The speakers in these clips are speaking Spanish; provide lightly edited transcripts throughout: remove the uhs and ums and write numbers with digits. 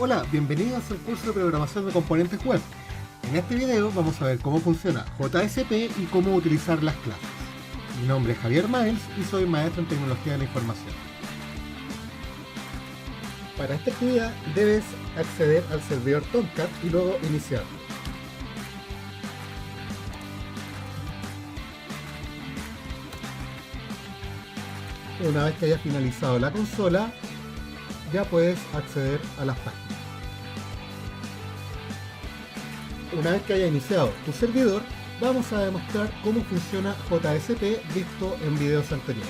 Hola, bienvenidos al curso de programación de componentes web. En este video vamos a ver cómo funciona JSP y cómo utilizar las clases. Mi nombre es Javier Miles y soy maestro en tecnología de la información. Para esta actividad debes acceder al servidor Tomcat y luego iniciarlo. Una vez que hayas finalizado la consola, ya puedes acceder a las páginas. Una vez que haya iniciado tu servidor, vamos a demostrar cómo funciona JSP visto en videos anteriores.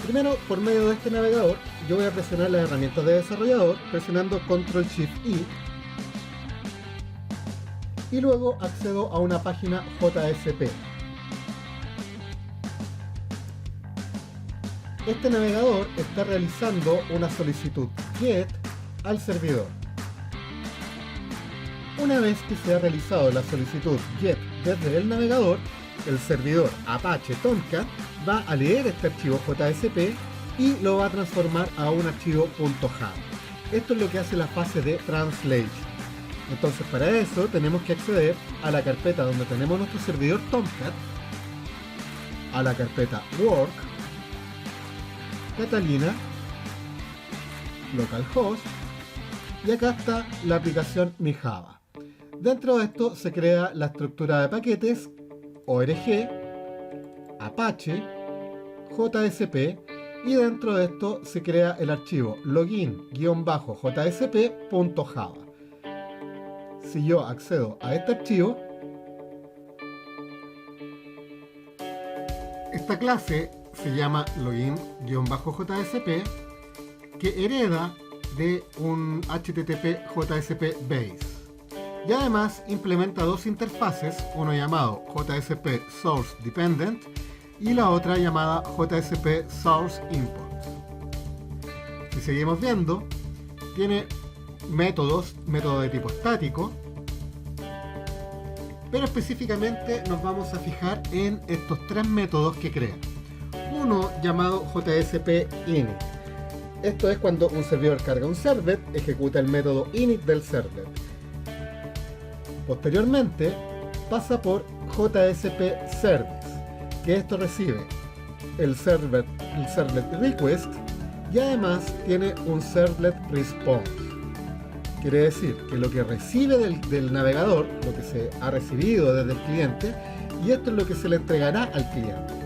Primero, por medio de este navegador, yo voy a presionar las herramientas de desarrollador presionando Ctrl+Shift+I y luego accedo a una página JSP. Este navegador está realizando una solicitud GET al servidor. Una vez que se ha realizado la solicitud GET desde el navegador, el servidor Apache Tomcat va a leer este archivo JSP y lo va a transformar a un archivo .java. Esto es lo que hace la fase de translation. Entonces, para eso tenemos que acceder a la carpeta donde tenemos nuestro servidor Tomcat, a la carpeta Work, Catalina, localhost, y acá está la aplicación Mi Java. Dentro de esto se crea la estructura de paquetes org, Apache, JSP, y dentro de esto se crea el archivo login-jsp.java. Si yo accedo a este archivo, esta clase se llama login-jsp, que hereda de un HTTP JSP Base. Y además implementa dos interfaces, uno llamado JSP Source Dependent y la otra llamada JSP Source Import. Si seguimos viendo, tiene método de tipo estático, pero específicamente nos vamos a fijar en estos tres métodos que crea. Uno llamado JSP Init. Esto es cuando un servidor carga un servlet, ejecuta el método init del servlet. Posteriormente pasa por JSP Service, que esto recibe el servlet request y además tiene un servlet response. Quiere decir que lo que recibe del navegador, lo que se ha recibido desde el cliente, y esto es lo que se le entregará al cliente.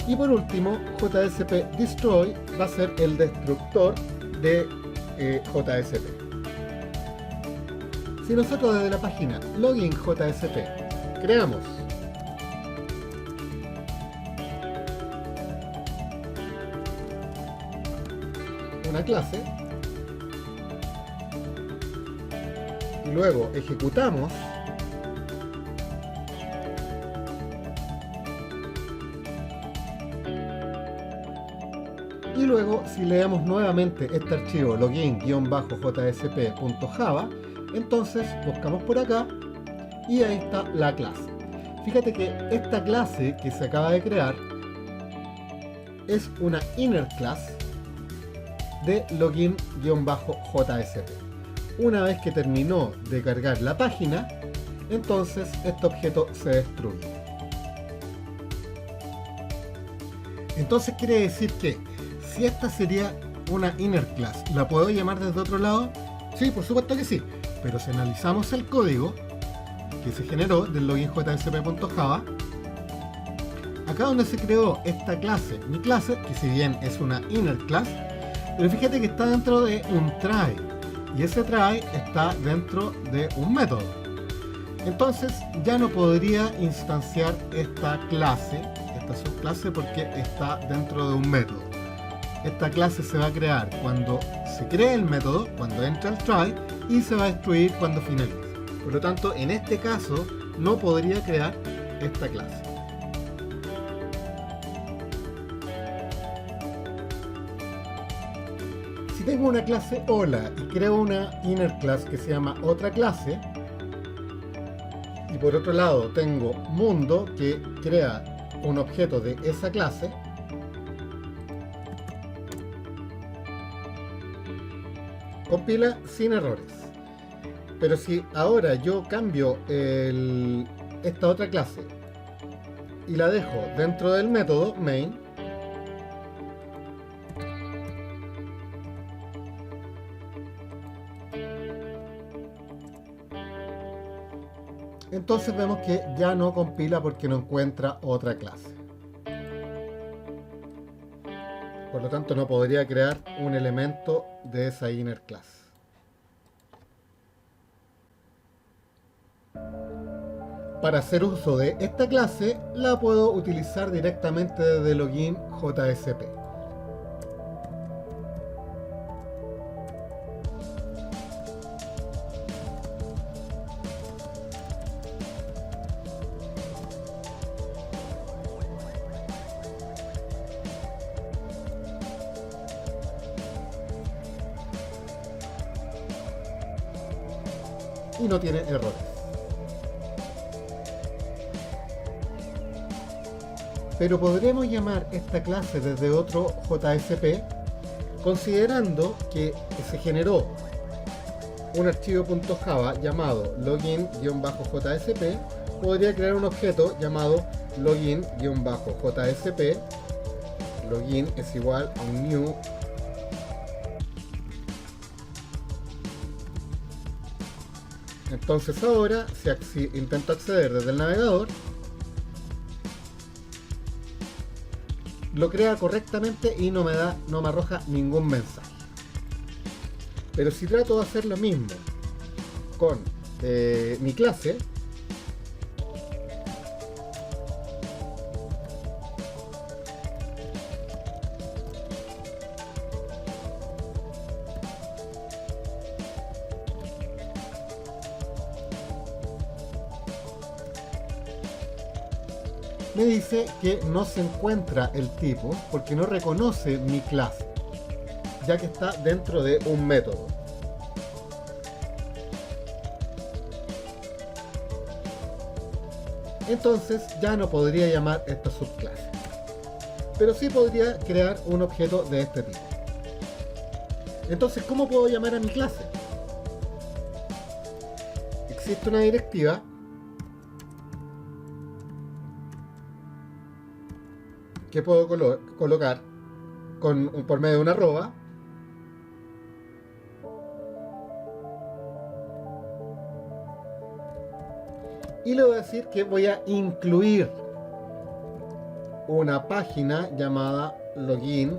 Y por último, JSP Destroy va a ser el destructor de JSP. Si nosotros desde la página Login JSP creamos una clase y luego ejecutamos y luego si leemos nuevamente este archivo login-jsp.java, entonces buscamos por acá y ahí está la clase. Fíjate que esta clase que se acaba de crear es una inner class de login-jsp. Una vez que terminó de cargar la página, entonces este objeto se destruye. Entonces quiere decir que si esta sería una inner class, ¿la puedo llamar desde otro lado? Sí, por supuesto que sí, pero si analizamos el código que se generó del login-jsp.java, acá donde se creó esta clase, mi clase, que si bien es una inner class, pero fíjate que está dentro de un try, y ese try está dentro de un método. Entonces ya no podría instanciar esta clase, esta subclase, porque está dentro de un método. Esta clase se va a crear cuando se cree el método, cuando entra el try, y se va a destruir cuando finalice. Por lo tanto, en este caso, no podría crear esta clase. Si tengo una clase hola y creo una inner class que se llama otra clase, y por otro lado tengo mundo que crea un objeto de esa clase, compila sin errores. Pero si ahora yo cambio esta otra clase y la dejo dentro del método main, entonces vemos que ya no compila porque no encuentra otra clase. Por lo tanto, no podría crear un elemento de esa inner class. Para hacer uso de esta clase, la puedo utilizar directamente desde login JSP. Y no tiene errores. Pero podremos llamar esta clase desde otro JSP, considerando que se generó un archivo .java llamado login-jsp. Podría crear un objeto llamado login-jsp. Login es igual a un new Entonces ahora, si intento acceder desde el navegador, lo crea correctamente y no me arroja ningún mensaje. Pero si trato de hacer lo mismo con mi clase, me dice que no se encuentra el tipo porque no reconoce mi clase, ya que está dentro de un método. Entonces ya no podría llamar esta subclase, pero sí podría crear un objeto de este tipo. Entonces, ¿cómo puedo llamar a mi clase? Existe una directiva que puedo colocar por medio de una arroba, y le voy a decir que voy a incluir una página llamada login.jsp.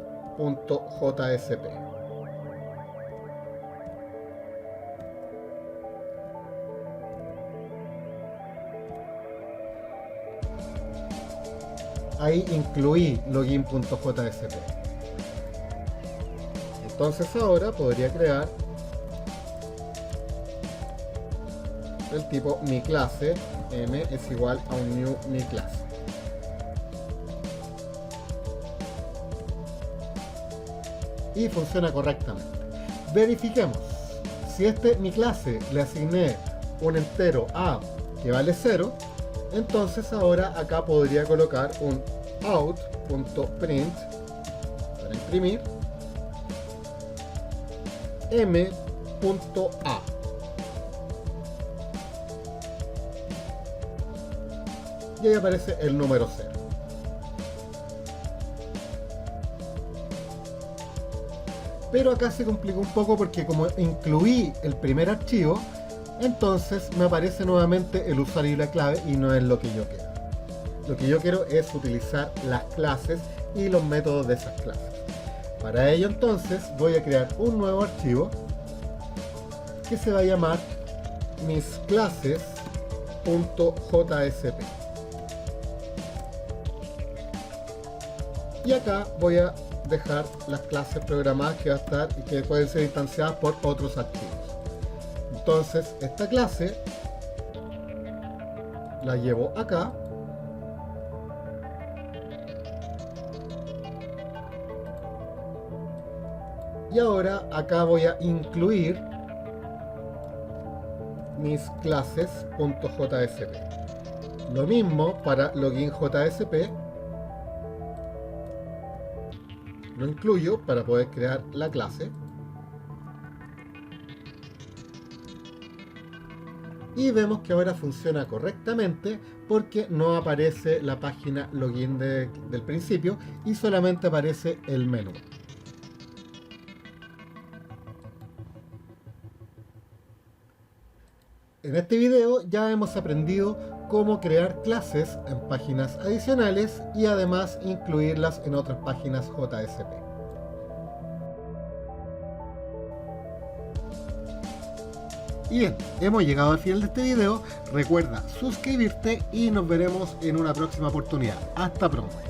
Ahí incluí login.jsp. Entonces ahora podría crear el tipo mi clase, m es igual a un new mi clase. Y funciona correctamente. Verifiquemos. Si mi clase le asigné un entero a que vale 0, entonces ahora acá podría colocar un out.print para imprimir m.a. Y ahí aparece el número 0. Pero acá se complicó un poco porque como incluí el primer archivo, entonces me aparece nuevamente el usuario y la clave y no es lo que yo quiero. Lo que yo quiero es utilizar las clases y los métodos de esas clases. Para ello entonces voy a crear un nuevo archivo que se va a llamar misclases.jsp. Y acá voy a dejar las clases programadas que va a estar y que pueden ser instanciadas por otros archivos. Entonces esta clase la llevo acá y ahora acá voy a incluir misclases.jsp. Lo mismo para login.jsp. lo incluyo para poder crear la clase. Y vemos que ahora funciona correctamente porque no aparece la página login del principio y solamente aparece el menú. En este video ya hemos aprendido cómo crear clases en páginas adicionales y además incluirlas en otras páginas JSP. Y bien, hemos llegado al final de este video. Recuerda suscribirte y nos veremos en una próxima oportunidad. Hasta pronto.